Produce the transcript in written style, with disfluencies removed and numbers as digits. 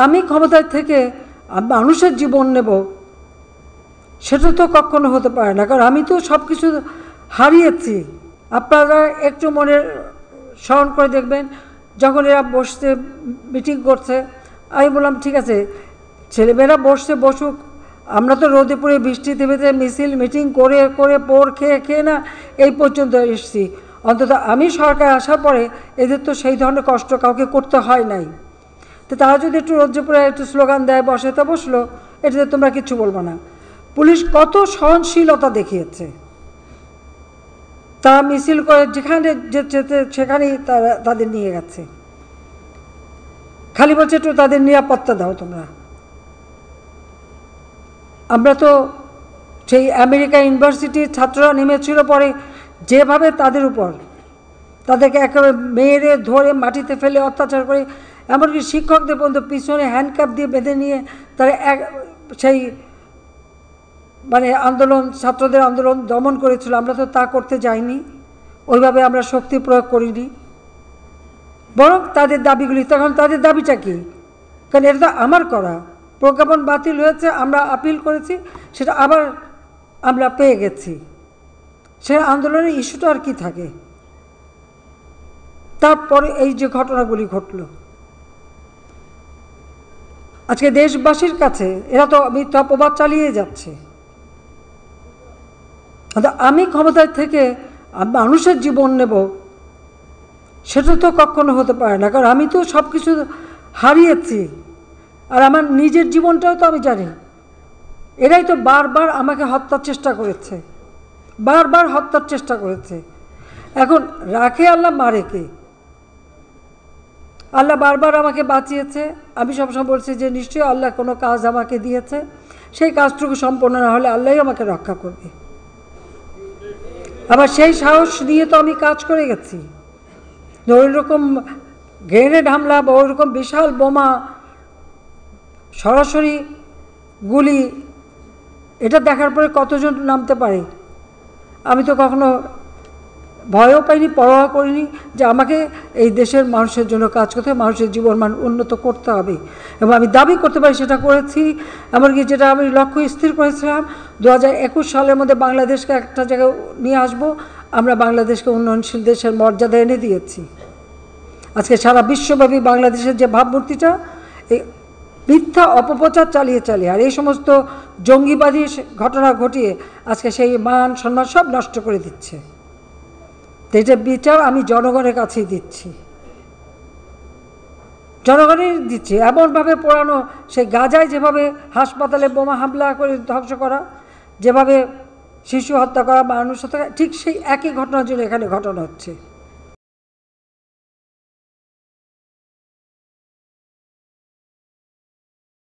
আমি ক্ষমতায় থেকে মানুষের জীবন নেব, সেটা তো কখনো হতে পারে না, কারণ আমি তো সব কিছু হারিয়েছি। আপনারা একটু মনে স্মরণ করে দেখবেন, যখন এরা বসতে মিটিং করছে, আমি বললাম ঠিক আছে ছেলেমেয়েরা বসছে বসুক, আমরা তো রোদে পুড়ে বৃষ্টিতে ভেতরে মিছিল মিটিং করে করে পোড় খেয়ে খেয়ে না এই পর্যন্ত এসেছি। অন্তত আমি সরকার আসার পরে এদের তো সেই ধরনের কষ্ট কাউকে করতে হয় নাই। তো তারা যদি একটু রোদে পুড়ে একটু স্লোগান দেয় বসে, তা বসলো, এটাতে তোমরা কিচ্ছু বলবো না। পুলিশ কত সহনশীলতা দেখিয়েছে, তারা মিছিল করে যেখানে যেতে সেখানেই তারা তাদের নিয়ে গেছে, খালি বলছে একটু তাদের নিরাপত্তা দাও তোমরা। আমরা তো সেই আমেরিকা ইউনিভার্সিটির ছাত্ররা নেমেছিল পরে, যেভাবে তাদের উপর তাদেরকে একেবারে মেরে ধরে মাটিতে ফেলে অত্যাচার করে, এমনকি শিক্ষকদের পর্যন্ত পিছনে হ্যান্ডকাপ দিয়ে বেঁধে নিয়ে তারা সেই মানে আন্দোলন, ছাত্রদের আন্দোলন দমন করেছিল। আমরা তো তা করতে যাইনি, ওইভাবে আমরা শক্তি প্রয়োগ করিনি, বরং তাদের দাবিগুলি, তখন তাদের দাবিটা কি? কারণ এটা তো আমার করা, প্রজ্ঞাপন বাতিল হয়েছে, আমরা আপিল করেছি, সেটা আবার আমরা পেয়ে গেছি, সে আন্দোলনের ইস্যুটা আর কি থাকে? তারপরে এই যে ঘটনাগুলি ঘটল, আজকে দেশবাসীর কাছে এরা তো মিথ্যা অপবাদ চালিয়ে যাচ্ছে। আমি ক্ষমতায় থেকে মানুষের জীবন নেব, সেটা তো কখনো হতে পারে না, কারণ আমি তো সব কিছু হারিয়েছি, আর আমার নিজের জীবনটাও তো আমি জানি। এরাই তো বারবার আমাকে হত্যার চেষ্টা করেছে, বারবার হত্যার চেষ্টা করেছে। এখন রাখে আল্লাহ, মারে কে? আল্লাহ বারবার আমাকে বাঁচিয়েছে। আমি সবসময় বলছি যে নিশ্চয়ই আল্লাহ কোনো কাজ আমাকে দিয়েছে, সেই কাজটুকু সম্পন্ন না হলে আল্লাহই আমাকে রক্ষা করবে। আবার সেই সাহস নিয়ে তো আমি কাজ করে গেছি। ওই রকম গ্রেনেড হামলা বা ওই রকম বিশাল বোমা, সরাসরি গুলি, এটা দেখার পরে কতজন নামতে পারে? আমি তো কখনো ভয়ও পাইনি, পরোয়া করিনি যে আমাকে এই দেশের মানুষের জন্য কাজ করতে হবে, মানুষের জীবনমান উন্নত করতে হবে, এবং আমি দাবি করতে পারি সেটা করেছি। এমনকি যেটা আমি লক্ষ্য স্থির করেছিলাম 2021 সালের মধ্যে বাংলাদেশকে একটা জায়গায় নিয়ে আসবো, আমরা বাংলাদেশকে উন্নয়নশীল দেশের মর্যাদা এনে দিয়েছি। আজকে সারা বিশ্বব্যাপী বাংলাদেশের যে ভাবমূর্তিটা, এই মিথ্যা অপপ্রচার চালিয়ে চালিয়ে আর এই সমস্ত জঙ্গিবাদী ঘটনা ঘটিয়ে আজকে সেই মান সম্মান সব নষ্ট করে দিচ্ছে। তো এটা বিচার আমি জনগণের কাছেই দিচ্ছি, জনগণের দিচ্ছি। এমনভাবে পোড়ানো, সেই গাজায় যেভাবে হাসপাতালে বোমা হামলা করে ধ্বংস করা, যেভাবে শিশু হত্যা করা, মানুষ হত্যা করা, ঠিক সেই একই ঘটনার জন্য এখানে ঘটনা হচ্ছে।